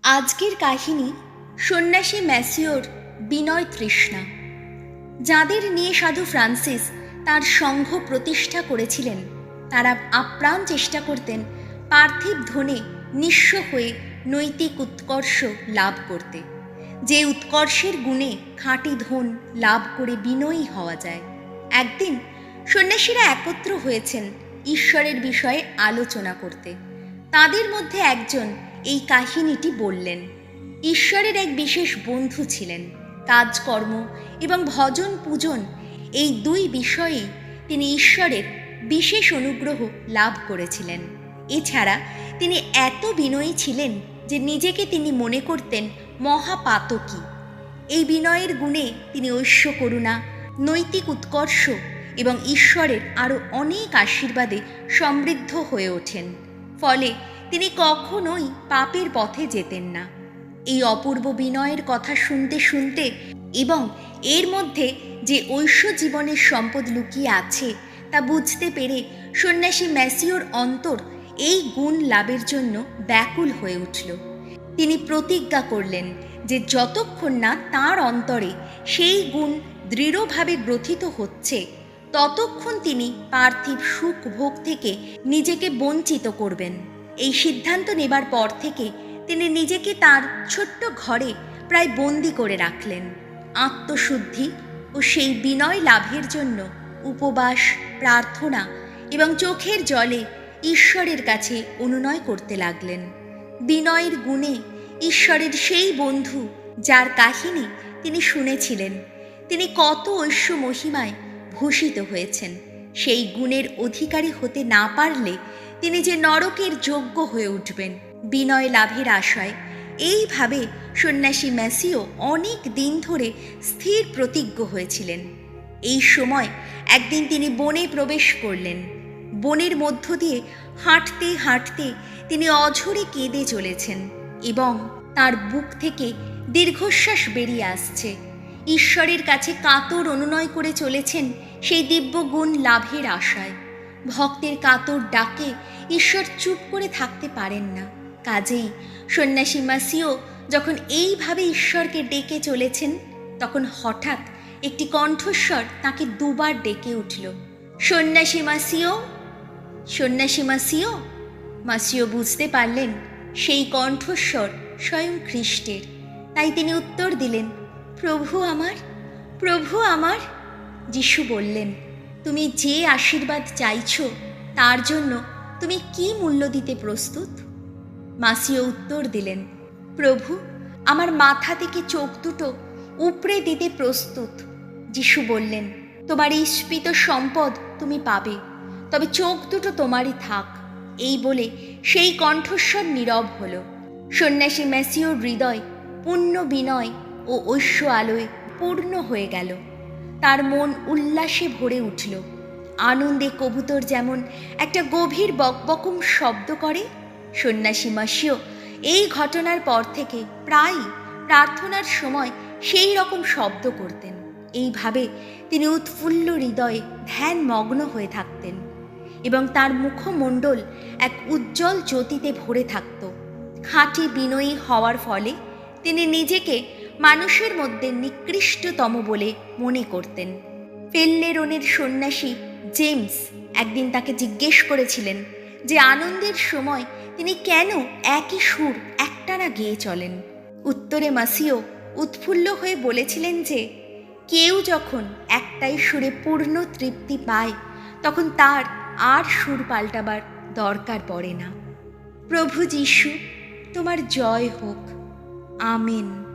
আজকের কাহিনী সন্ন্যাসী ম্যাসিওর বিনয় তৃষ্ণা, যাদের নিয়ে সাধু ফ্রান্সিস তার সংঘ প্রতিষ্ঠা করেছিলেন। তারা আপ্রাণ চেষ্টা করতেন পার্থিব ধনে নিঃস্ব হয়ে নৈতিক উৎকর্ষ লাভ করতে, যে উৎকর্ষের গুণে খাঁটি ধন লাভ করে বিনয়ী হওয়া যায়। একদিন সন্ন্যাসীরা একত্র হয়েছেন ঈশ্বরের বিষয়ে আলোচনা করতে। তাদের মধ্যে একজন এই কাহিনীটি বললেন। ঈশ্বরের এক বিশেষ বন্ধু ছিলেন। কাজকর্ম এবং ভজন পূজন এই দুই বিষয়েই তিনি ঈশ্বরের বিশেষ অনুগ্রহ লাভ করেছিলেন। এছাড়া তিনি এত বিনয়ী ছিলেন যে নিজেকে তিনি মনে করতেন মহাপাতকী। এই বিনয়ের গুণে তিনি ঐশ্য করুণা, নৈতিক উৎকর্ষ এবং ঈশ্বরের আরও অনেক আশীর্বাদে সমৃদ্ধ হয়ে ওঠেন। ফলে তিনি কখনোই পাপের পথে যেতেন না। এই অপূর্ব বিনয়ের কথা শুনতে শুনতে এবং এর মধ্যে যে ঐশ্য জীবনের সম্পদ লুকিয়ে আছে তা বুঝতে পেরে সন্ন্যাসী ম্যাসিওর অন্তর এই গুণ লাভের জন্য ব্যাকুল হয়ে উঠল। তিনি প্রতিজ্ঞা করলেন যে যতক্ষণ না তাঁর অন্তরে সেই গুণ দৃঢ়ভাবে গ্রথিত হচ্ছে ততক্ষণ তিনি পার্থিব সুখ ভোগ থেকে নিজেকে বঞ্চিত করবেন। এই সিদ্ধান্ত নেবার পর থেকে তিনি নিজেকে তার ছোট্ট ঘরে প্রায় বন্দি করে রাখলেন। আত্মশুদ্ধি ও সেই বিনয় লাভের জন্য উপবাস, প্রার্থনা এবং চোখের জলে ঈশ্বরের কাছে অনুনয় করতে লাগলেন। বিনয়ের গুণে ঈশ্বরের সেই বন্ধু যার কাহিনী তিনি শুনেছিলেন, তিনি কত ঐশ্য মহিমায় ভূষিত হয়েছেন, সেই গুণের অধিকারী হতে না পারলে তিনি যে নরকের যোগ্য হয়ে উঠবেন। বিনয় লাভের আশায় এইভাবে সন্ন্যাসী ম্যাসিও অনেক দিন ধরে স্থির প্রতিজ্ঞ হয়েছিলেন। এই সময় একদিন তিনি বনে প্রবেশ করলেন। বনের মধ্য দিয়ে হাঁটতে হাঁটতে তিনি অঝরে কেঁদে চলেছেন এবং তার বুক থেকে দীর্ঘশ্বাস বেরিয়ে আসছে। ঈশ্বরের কাছে কাতর অনুনয় করে চলেছেন সেই দিব্য গুণ লাভের আশায়। ভক্তের কাতর ডাকে ঈশ্বর চুপ করে থাকতে পারেন না। কাজেই সন্ন্যাসী ম্যাসিও যখন এইভাবে ঈশ্বরকে ডেকে চলেছেন, তখন হঠাৎ একটি কণ্ঠস্বর তাকে দুবার ডেকে উঠল, সন্ন্যাসী ম্যাসিও, সন্ন্যাসী ম্যাসিও। ম্যাসিও বুঝতে পারলেন সেই কণ্ঠস্বর স্বয়ং খ্রিস্টের। তাই তিনি উত্তর দিলেন, প্রভু আমার, প্রভু আমার। যিশু বললেন, তুমি যে আশীর্বাদ চাইছ তার জন্য তুমি কি মূল্য দিতে প্রস্তুত? ম্যাসিও উত্তর দিলেন, প্রভু, আমার মাথা থেকে চোখ দুটো উপড়ে দিতে প্রস্তুত। যিশু বললেন, তোমার এই স্ফীত সম্পদ তুমি পাবে, তবে চোখ দুটো তোমারই থাক। এই বলে সেই কণ্ঠস্বর নীরব হল। সন্ন্যাসী ম্যাসিওর হৃদয় পূর্ণ বিনয় ও ঐশ্য আলোয় পূর্ণ হয়ে গেল। তার মন উল্লাসে ভরে উঠল। আনন্দে কবুতর যেমন একটা গভীর বকবকুম শব্দ করে, সন্ন্যাসী ম্যাসিও এই ঘটনার পর থেকে প্রায়ই প্রার্থনার সময় সেই রকম শব্দ করতেন। এইভাবে তিনি উৎফুল্ল হৃদয়ে ধ্যানমগ্ন হয়ে থাকতেন এবং তার মুখমণ্ডল এক উজ্জ্বল জ্যোতিতে ভরে থাকত। খাঁটি বিনয়ী হওয়ার ফলে তিনি নিজেকে মানুষের মধ্যে নিকৃষ্টতম বলে মনে করতেন। ফেল্লেরনের সন্ন্যাসী জেমস একদিন তাকে জিজ্ঞেস করেছিলেন যে আনন্দের সময় তিনি কেন একই সুর একটানা গেয়ে চলেন। উত্তরে ম্যাসিও উৎফুল্ল হয়ে বলেছিলেন যে কেউ যখন একটাই সুরে পূর্ণ তৃপ্তি পায় তখন তার আর সুর পাল্টাবার দরকার পড়ে না। প্রভু যিশু, তোমার জয় হোক। আমেন।